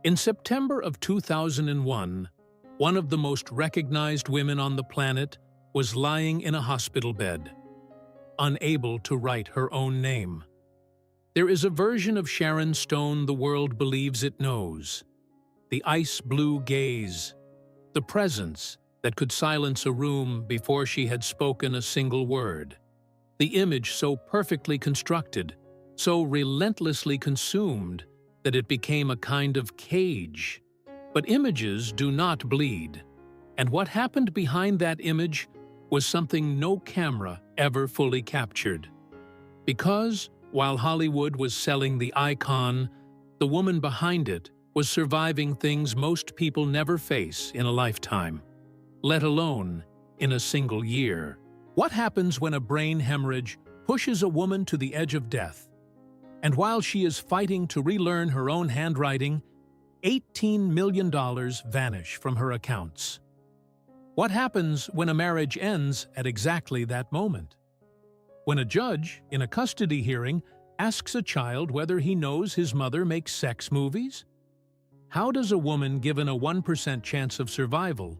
In September of 2001, one of the most recognized women on the planet was lying in a hospital bed, unable to write her own name. There is a version of Sharon Stone the world believes it knows. The ice-blue gaze, the presence that could silence a room before she had spoken a single word. The image so perfectly constructed, so relentlessly consumed, that it became a kind of cage. But images do not bleed, and what happened behind that image was something no camera ever fully captured. Because, while Hollywood was selling the icon, the woman behind it was surviving things most people never face in a lifetime, let alone in a single year. What happens when a brain hemorrhage pushes a woman to the edge of death? And while she is fighting to relearn her own handwriting, $18 million vanish from her accounts. What happens when a marriage ends at exactly that moment? When a judge, in a custody hearing, asks a child whether he knows his mother makes sex movies? How does a woman given a 1% chance of survival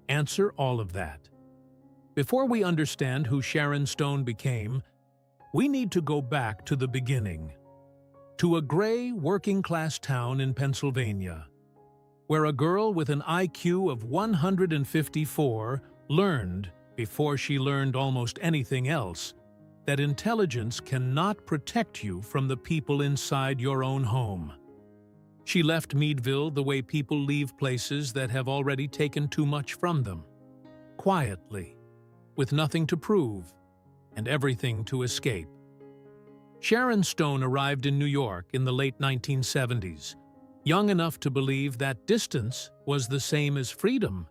answer all of that? Before we understand who Sharon Stone became, we need to go back to the beginning, to a gray, working-class town in Pennsylvania, where a girl with an IQ of 154 learned, before she learned almost anything else, that intelligence cannot protect you from the people inside your own home. She left Meadville the way people leave places that have already taken too much from them, quietly, with nothing to prove and everything to escape. Sharon Stone arrived in New York in the late 1970s, young enough to believe that distance was the same as freedom,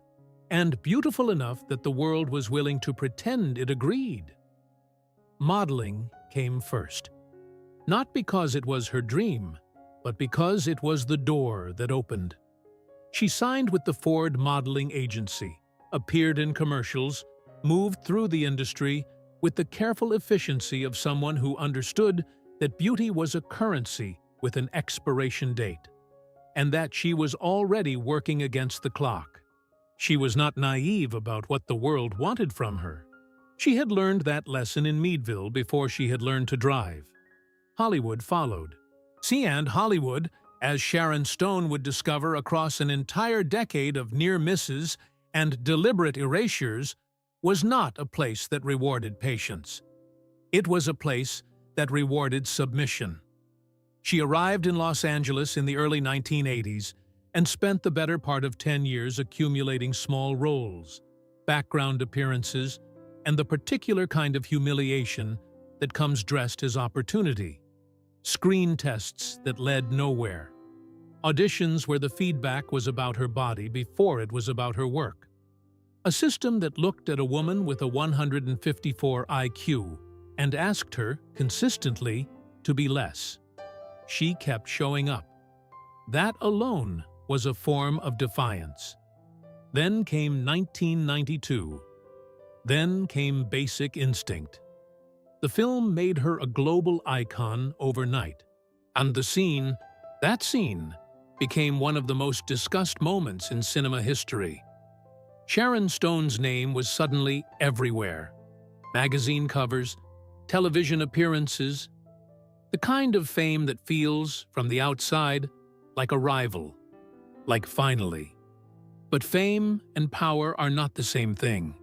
and beautiful enough that the world was willing to pretend it agreed. Modeling came first, not because it was her dream, but because it was the door that opened. She signed with the Ford Modeling Agency, appeared in commercials, moved through the industry with the careful efficiency of someone who understood that beauty was a currency with an expiration date, and that she was already working against the clock. She was not naive about what the world wanted from her. She had learned that lesson in Meadville before she had learned to drive. Hollywood followed. And Hollywood, as Sharon Stone would discover across an entire decade of near misses and deliberate erasures, was not a place that rewarded patience. It was a place that rewarded submission. She arrived in Los Angeles in the early 1980s and spent the better part of 10 years accumulating small roles, background appearances, and the particular kind of humiliation that comes dressed as opportunity. Screen tests that led nowhere. Auditions where the feedback was about her body before it was about her work. A system that looked at a woman with a 154 IQ and asked her, consistently, to be less. She kept showing up. That alone was a form of defiance. Then came 1992. Then came Basic Instinct. The film made her a global icon overnight. And that scene, became one of the most discussed moments in cinema history. Sharon Stone's name was suddenly everywhere. Magazine covers, television appearances, the kind of fame that feels, from the outside, like a rival, like finally. But fame and power are not the same thing.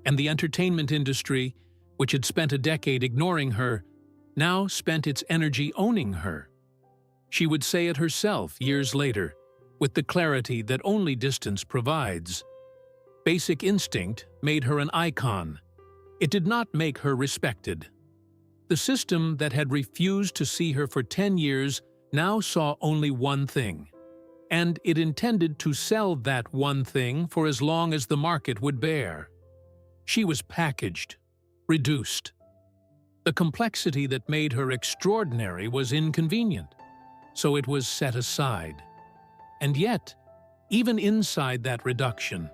And the entertainment industry, which had spent a decade ignoring her, now spent its energy owning her. She would say it herself years later, with the clarity that only distance provides. Basic Instinct made her an icon. It did not make her respected. The system that had refused to see her for 10 years now saw only one thing, and it intended to sell that one thing for as long as the market would bear. She was packaged, reduced. The complexity that made her extraordinary was inconvenient, so it was set aside. And yet, even inside that reduction,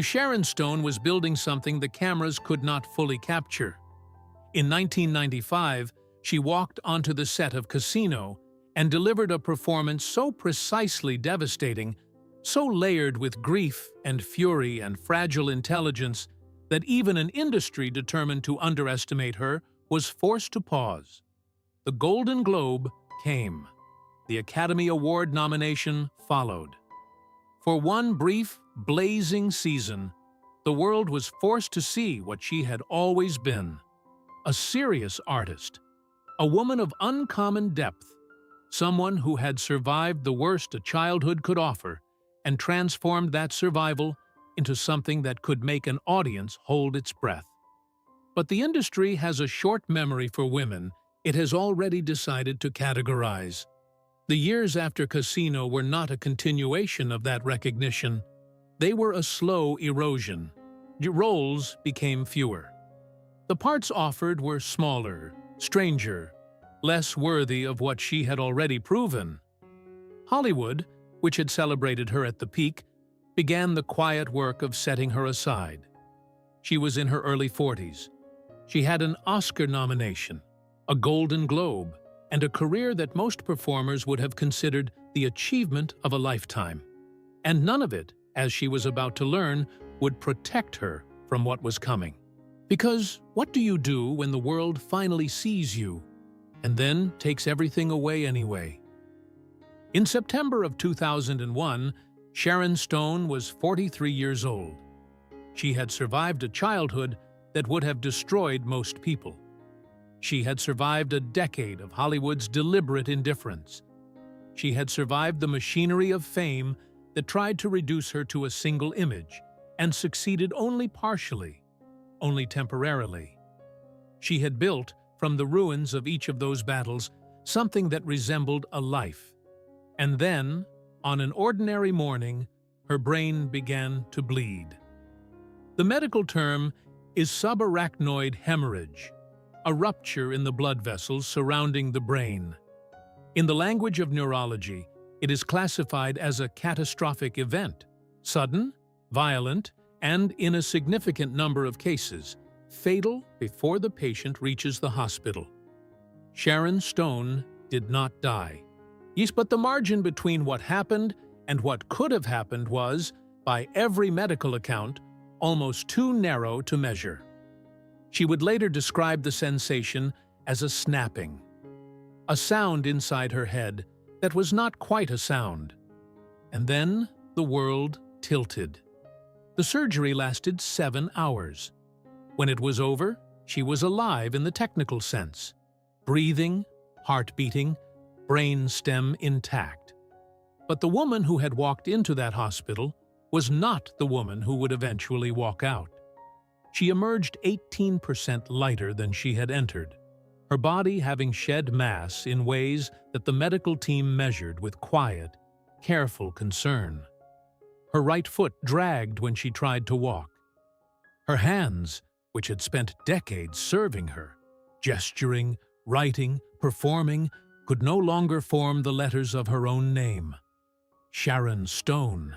Sharon Stone was building something the cameras could not fully capture. In 1995, she walked onto the set of Casino and delivered a performance so precisely devastating, so layered with grief and fury and fragile intelligence, that even an industry determined to underestimate her was forced to pause. The Golden Globe came. The Academy Award nomination followed. For one brief, blazing season, the world was forced to see what she had always been: a serious artist, a woman of uncommon depth, someone who had survived the worst a childhood could offer and transformed that survival into something that could make an audience hold its breath. But the industry has a short memory for women it has already decided to categorize. The years after Casino were not a continuation of that recognition. They were a slow erosion. Roles became fewer. The parts offered were smaller, stranger, less worthy of what she had already proven. Hollywood, which had celebrated her at the peak, began the quiet work of setting her aside. She was in her early 40s. She had an Oscar nomination, a Golden Globe, and a career that most performers would have considered the achievement of a lifetime. And none of it, as she was about to learn, would protect her from what was coming. Because what do you do when the world finally sees you and then takes everything away anyway? In September of 2001, Sharon Stone was 43 years old. She had survived a childhood that would have destroyed most people. She had survived a decade of Hollywood's deliberate indifference. She had survived the machinery of fame that tried to reduce her to a single image and succeeded only partially, only temporarily. She had built, from the ruins of each of those battles, something that resembled a life. And then, on an ordinary morning, her brain began to bleed. The medical term is subarachnoid hemorrhage, a rupture in the blood vessels surrounding the brain. In the language of neurology, it is classified as a catastrophic event, sudden, violent, and, in a significant number of cases, fatal before the patient reaches the hospital. Sharon Stone did not die. Yes, but the margin between what happened and what could have happened was, by every medical account, almost too narrow to measure. She would later describe the sensation as a snapping, a sound inside her head that was not quite a sound. And then the world tilted. The surgery lasted 7 hours. When it was over, she was alive in the technical sense, breathing, heart beating, brain stem intact. But the woman who had walked into that hospital was not the woman who would eventually walk out. She emerged 18% lighter than she had entered, her body having shed mass in ways that the medical team measured with quiet, careful concern. Her right foot dragged when she tried to walk. Her hands, which had spent decades serving her, gesturing, writing, performing, could no longer form the letters of her own name. Sharon Stone,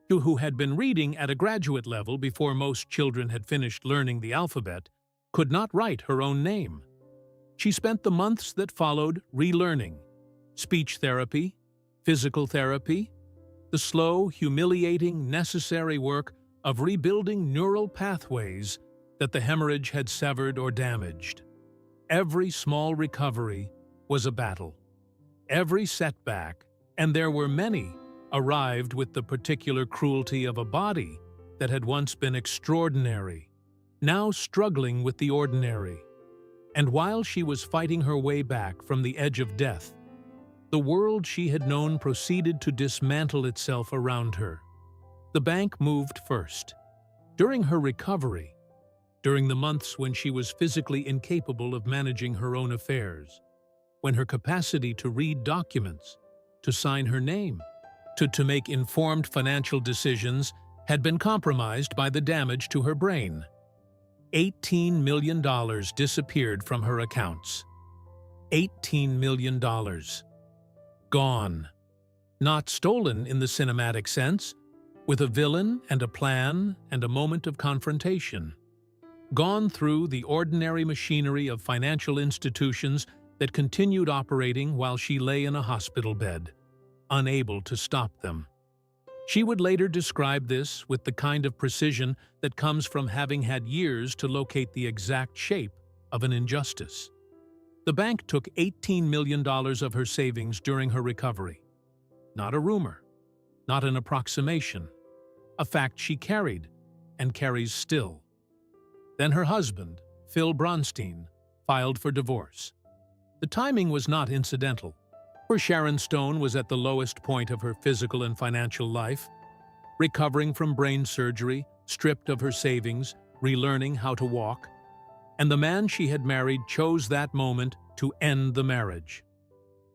who had been reading at a graduate level before most children had finished learning the alphabet, could not write her own name. She spent the months that followed relearning speech therapy, physical therapy, the slow, humiliating, necessary work of rebuilding neural pathways that the hemorrhage had severed or damaged. Every small recovery was a battle. Every setback, and there were many, arrived with the particular cruelty of a body that had once been extraordinary, now struggling with the ordinary. And while she was fighting her way back from the edge of death, the world she had known proceeded to dismantle itself around her. The bank moved first. During her recovery, during the months when she was physically incapable of managing her own affairs, when her capacity to read documents, to sign her name, to make informed financial decisions had been compromised by the damage to her brain. $18 million disappeared from her accounts. $18 million. Gone. Not stolen in the cinematic sense, with a villain and a plan and a moment of confrontation. Gone through the ordinary machinery of financial institutions that continued operating while she lay in a hospital bed, unable to stop them. She would later describe this with the kind of precision that comes from having had years to locate the exact shape of an injustice. The bank took $18 million of her savings during her recovery. Not a rumor, not an approximation, a fact she carried and carries still. Then her husband, Phil Bronstein, filed for divorce. The timing was not incidental, for Sharon Stone was at the lowest point of her physical and financial life, recovering from brain surgery, stripped of her savings, relearning how to walk, and the man she had married chose that moment to end the marriage.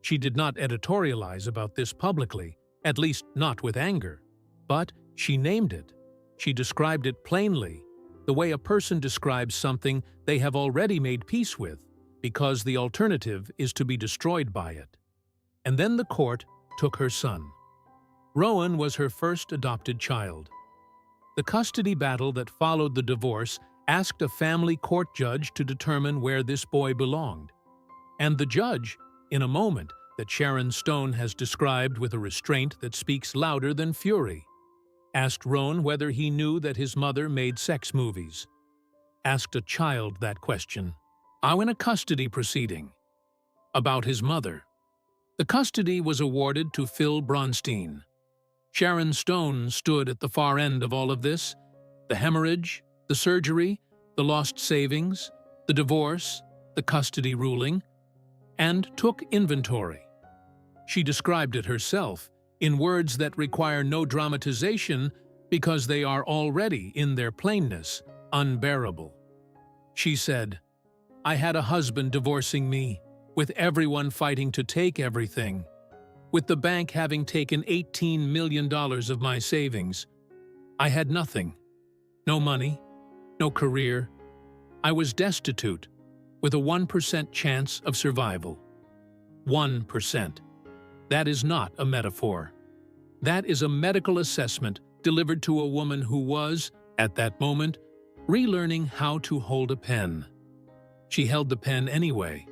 She did not editorialize about this publicly, at least not with anger, but she named it. She described it plainly, the way a person describes something they have already made peace with, because the alternative is to be destroyed by it. And then the court took her son. Rowan was her first adopted child. The custody battle that followed the divorce asked a family court judge to determine where this boy belonged. And the judge, in a moment that Sharon Stone has described with a restraint that speaks louder than fury, asked Rowan whether he knew that his mother made sex movies. Asked a child that question. How in a custody proceeding? About his mother. The custody was awarded to Phil Bronstein. Sharon Stone stood at the far end of all of this: the hemorrhage, the surgery, the lost savings, the divorce, the custody ruling, and took inventory. She described it herself in words that require no dramatization because they are already, in their plainness, unbearable. She said, "I had a husband divorcing me, with everyone fighting to take everything, with the bank having taken $18 million of my savings. I had nothing. No money, no career. I was destitute, with a 1% chance of survival. 1%. That is not a metaphor. That is a medical assessment delivered to a woman who was, at that moment, relearning how to hold a pen. She held the pen anyway.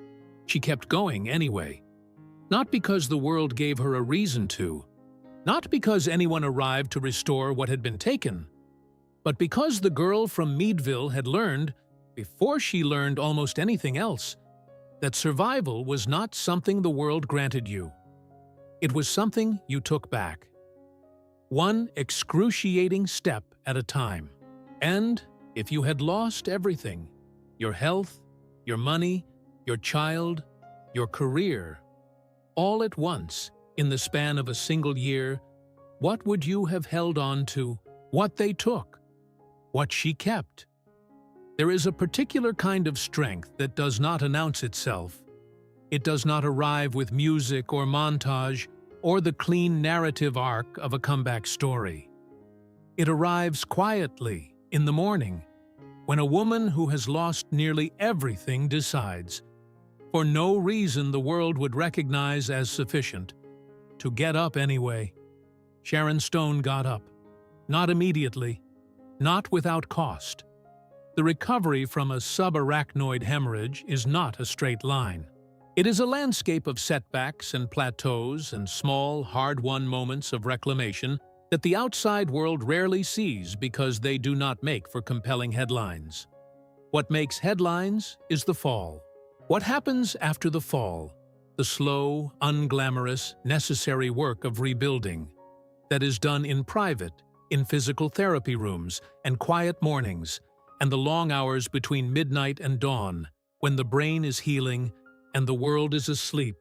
She kept going anyway. Not because the world gave her a reason to, not because anyone arrived to restore what had been taken, but because the girl from Meadville had learned, before she learned almost anything else, that survival was not something the world granted you. It was something you took back. One excruciating step at a time. And if you had lost everything, your health, your money, your child, your career, all at once, in the span of a single year, what would you have held on to? What they took? What she kept? There is a particular kind of strength that does not announce itself. It does not arrive with music or montage or the clean narrative arc of a comeback story. It arrives quietly, in the morning, when a woman who has lost nearly everything decides, for no reason the world would recognize as sufficient, to get up anyway. Sharon Stone got up. Not immediately. Not without cost. The recovery from a subarachnoid hemorrhage is not a straight line. It is a landscape of setbacks and plateaus and small, hard-won moments of reclamation that the outside world rarely sees because they do not make for compelling headlines. What makes headlines is the fall. What happens after the fall? The slow, unglamorous, necessary work of rebuilding that is done in private, in physical therapy rooms and quiet mornings, and the long hours between midnight and dawn, when the brain is healing and the world is asleep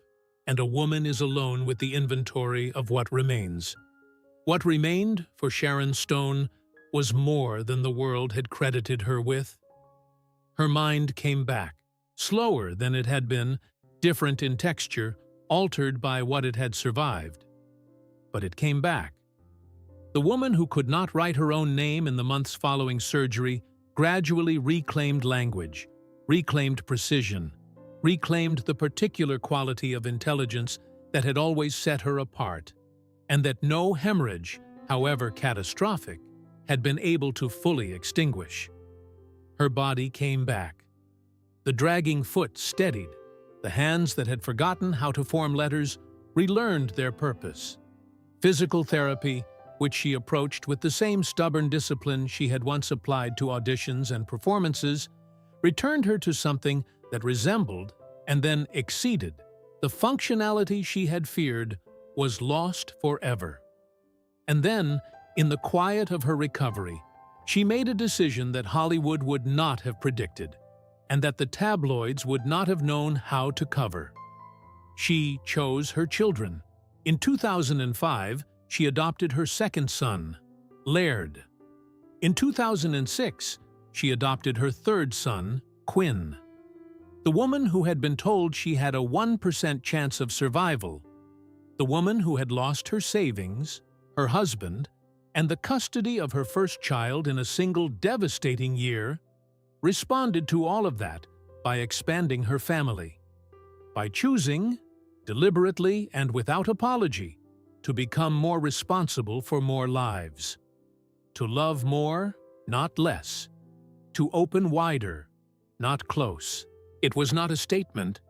and a woman is alone with the inventory of what remains. What remained for Sharon Stone was more than the world had credited her with. Her mind came back, slower than it had been, different in texture, altered by what it had survived. But it came back. The woman who could not write her own name in the months following surgery gradually reclaimed language, reclaimed precision, reclaimed the particular quality of intelligence that had always set her apart, and that no hemorrhage, however catastrophic, had been able to fully extinguish. Her body came back. The dragging foot steadied. The hands that had forgotten how to form letters relearned their purpose. Physical therapy, which she approached with the same stubborn discipline she had once applied to auditions and performances, returned her to something that resembled and then exceeded the functionality she had feared was lost forever. And then, in the quiet of her recovery, she made a decision that Hollywood would not have predicted, and that the tabloids would not have known how to cover. She chose her children. In 2005, she adopted her second son, Laird. In 2006, she adopted her third son, Quinn. The woman who had been told she had a 1% chance of survival, the woman who had lost her savings, her husband, and the custody of her first child in a single devastating year, responded to all of that by expanding her family, by choosing, deliberately and without apology, to become more responsible for more lives, to love more, not less, to open wider, not close. It was not a statement.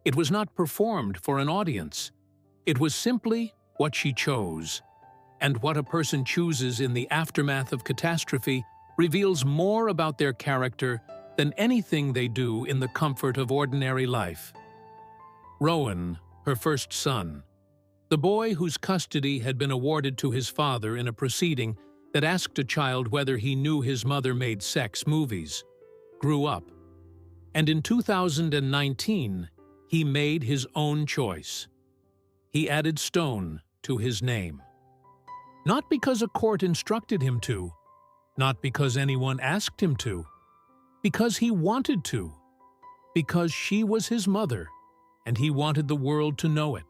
It was not performed for an audience. It was simply what she chose. And what a person chooses in the aftermath of catastrophe reveals more about their character than anything they do in the comfort of ordinary life. Rowan, her first son, the boy whose custody had been awarded to his father in a proceeding that asked a child whether he knew his mother made sex movies, grew up. And in 2019, he made his own choice. He added Stone to his name. Not because a court instructed him to, not because anyone asked him to, because he wanted to, because she was his mother, and he wanted the world to know it.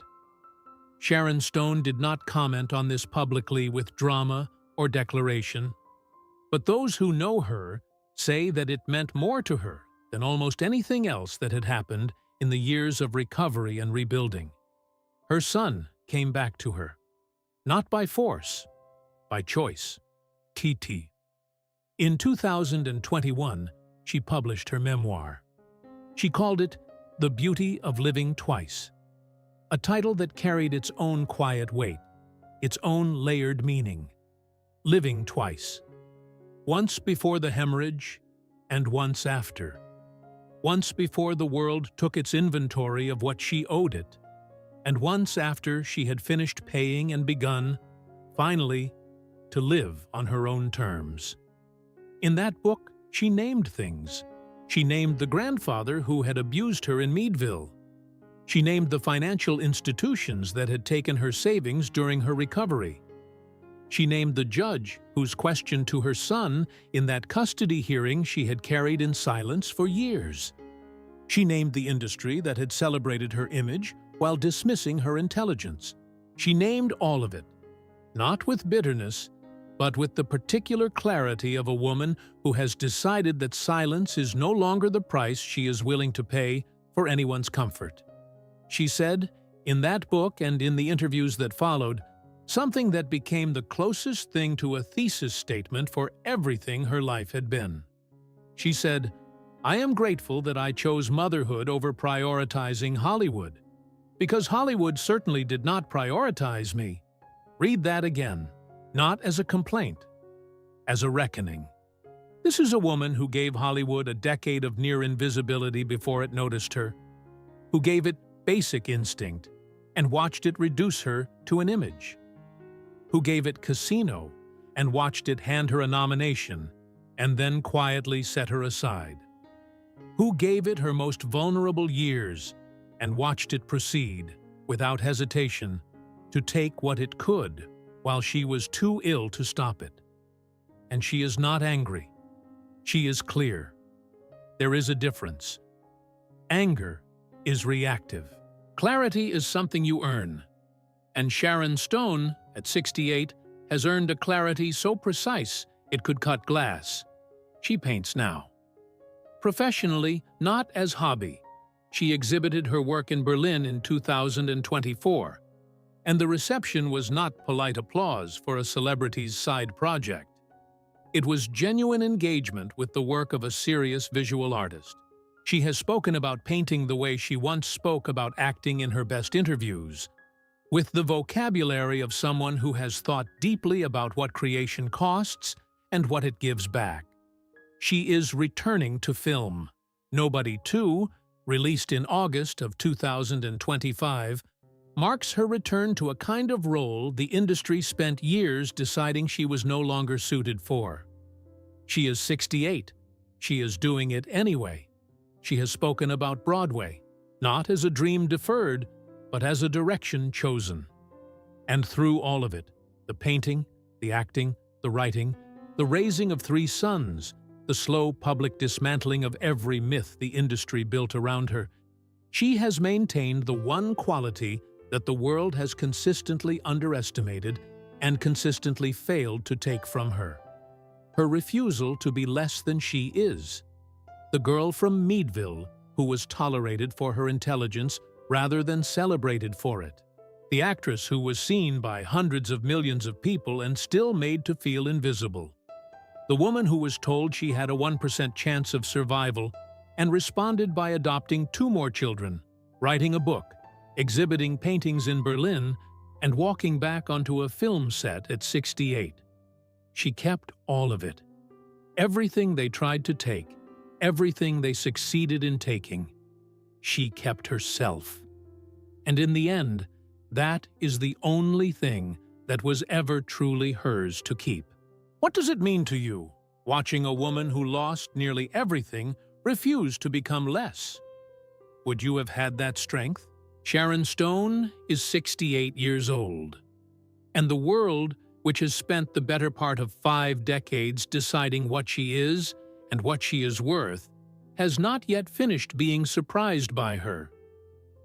Sharon Stone did not comment on this publicly with drama or declaration, but those who know her say that it meant more to her than almost anything else that had happened in the years of recovery and rebuilding. Her son came back to her, not by force, by choice. TT. In 2021, she published her memoir. She called it The Beauty of Living Twice, a title that carried its own quiet weight, its own layered meaning. Living twice. Once before the hemorrhage, and once after. Once before the world took its inventory of what she owed it, and once after she had finished paying and begun, finally, to live on her own terms. In that book, she named things. She named the grandfather who had abused her in Meadville. She named the financial institutions that had taken her savings during her recovery. She named the judge whose question to her son in that custody hearing she had carried in silence for years. She named the industry that had celebrated her image while dismissing her intelligence. She named all of it, not with bitterness, but with the particular clarity of a woman who has decided that silence is no longer the price she is willing to pay for anyone's comfort. She said, in that book and in the interviews that followed, something that became the closest thing to a thesis statement for everything her life had been. She said, I am grateful that I chose motherhood over prioritizing Hollywood, because Hollywood certainly did not prioritize me. Read that again, not as a complaint, as a reckoning. This is a woman who gave Hollywood a decade of near invisibility before it noticed her, who gave it basic instinct and watched it reduce her to an image, who gave it Casino and watched it hand her a nomination and then quietly set her aside, who gave it her most vulnerable years and watched it proceed, without hesitation, to take what it could while she was too ill to stop it. And she is not angry. She is clear. There is a difference. Anger is reactive. Clarity is something you earn. And Sharon Stone, at 68, has earned a clarity so precise it could cut glass. She paints now. Professionally, not as hobby. She exhibited her work in Berlin in 2024. And the reception was not polite applause for a celebrity's side project. It was genuine engagement with the work of a serious visual artist. She has spoken about painting the way she once spoke about acting in her best interviews, with the vocabulary of someone who has thought deeply about what creation costs and what it gives back. She is returning to film. Nobody 2, released in August of 2025, marks her return to a kind of role the industry spent years deciding she was no longer suited for. She is 68. She is doing it anyway. She has spoken about Broadway, not as a dream deferred, but as a direction chosen. And through all of it, the painting, the acting, the writing, the raising of 3 sons, the slow public dismantling of every myth the industry built around her, she has maintained the one quality that the world has consistently underestimated and consistently failed to take from her: her refusal to be less than she is. The girl from Meadville who was tolerated for her intelligence rather than celebrated for it. The actress who was seen by hundreds of millions of people and still made to feel invisible. The woman who was told she had a 1% chance of survival and responded by adopting 2 more children, writing a book, exhibiting paintings in Berlin, and walking back onto a film set at 68. She kept all of it. Everything they tried to take, everything they succeeded in taking, she kept herself. And in the end, that is the only thing that was ever truly hers to keep. What does it mean to you, watching a woman who lost nearly everything refuse to become less? Would you have had that strength? Sharon Stone is 68 years old. And the world, which has spent the better part of 5 decades deciding what she is and what she is worth, has not yet finished being surprised by her.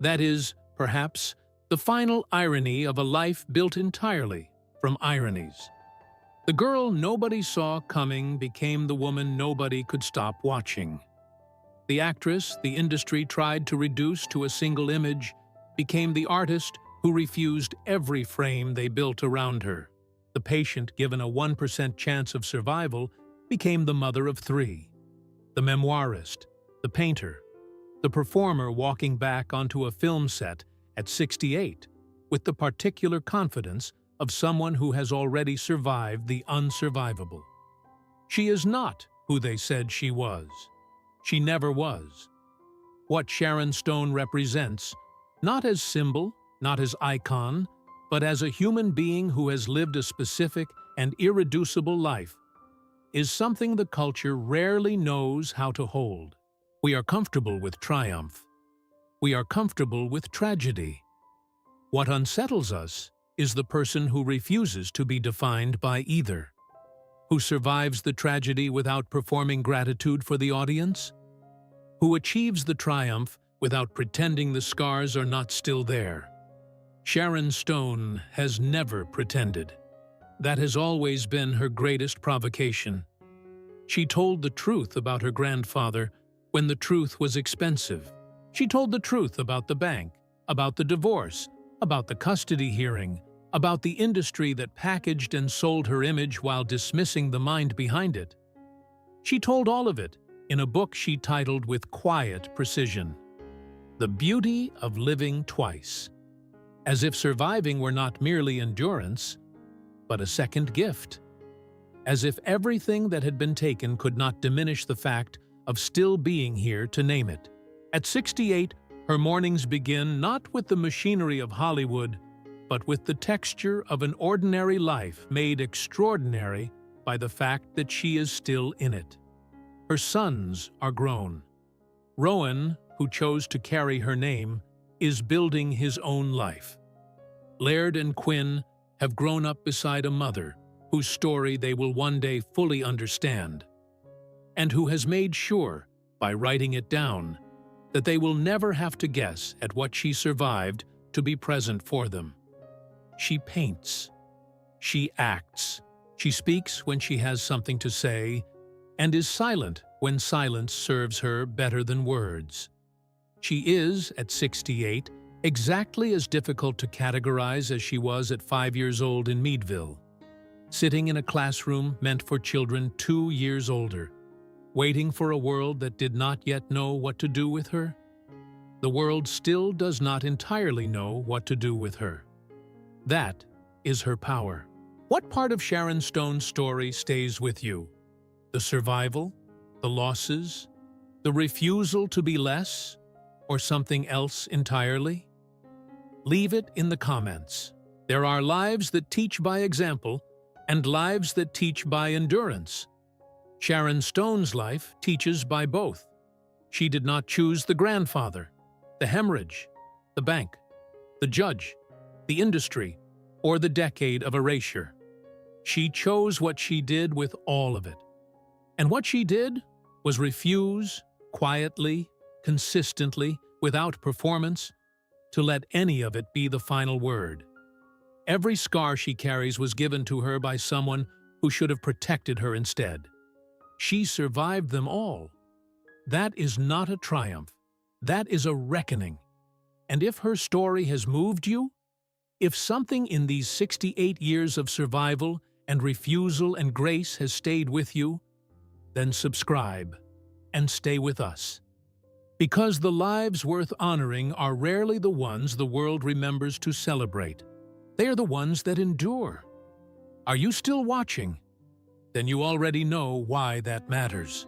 That is, perhaps, the final irony of a life built entirely from ironies. The girl nobody saw coming became the woman nobody could stop watching. The actress the industry tried to reduce to a single image became the artist who refused every frame they built around her. The patient given a 1% chance of survival became the mother of 3. The memoirist, the painter, the performer walking back onto a film set at 68 with the particular confidence of someone who has already survived the unsurvivable. She is not who they said she was. She never was. What Sharon Stone represents, not as symbol, not as icon, but as a human being who has lived a specific and irreducible life, is something the culture rarely knows how to hold. We are comfortable with triumph. We are comfortable with tragedy. What unsettles us is the person who refuses to be defined by either, who survives the tragedy without performing gratitude for the audience, who achieves the triumph without pretending the scars are not still there. Sharon Stone has never pretended. That has always been her greatest provocation. She told the truth about her grandfather when the truth was expensive. She told the truth about the bank, about the divorce, about the custody hearing, about the industry that packaged and sold her image while dismissing the mind behind it. She told all of it in a book she titled with quiet precision, The Beauty of Living Twice, as if surviving were not merely endurance, but a second gift, as if everything that had been taken could not diminish the fact of still being here to name it. At 68, her mornings begin not with the machinery of Hollywood, but with the texture of an ordinary life made extraordinary by the fact that she is still in it. Her sons are grown. Rowan, who chose to carry her name, is building his own life. Laird and Quinn have grown up beside a mother whose story they will one day fully understand, and who has made sure, by writing it down, that they will never have to guess at what she survived to be present for them. She paints. She acts. She speaks when she has something to say, and is silent when silence serves her better than words. She is, at 68, exactly as difficult to categorize as she was at 5 years old in Meadville, sitting in a classroom meant for children 2 years older, waiting for a world that did not yet know what to do with her? The world still does not entirely know what to do with her. That is her power. What part of Sharon Stone's story stays with you? The survival? The losses? The refusal to be less? Or something else entirely? Leave it in the comments. There are lives that teach by example and lives that teach by endurance. Sharon Stone's life teaches by both. She did not choose the grandfather, the hemorrhage, the bank, the judge, the industry, or the decade of erasure. She chose what she did with all of it. And what she did was refuse, quietly, consistently, without performance, to let any of it be the final word. Every scar she carries was given to her by someone who should have protected her instead. She survived them all. That is not a triumph. That is a reckoning. And if her story has moved you, if something in these 68 years of survival and refusal and grace has stayed with you, then subscribe and stay with us. Because the lives worth honoring are rarely the ones the world remembers to celebrate. They are the ones that endure. Are you still watching? Then you already know why that matters.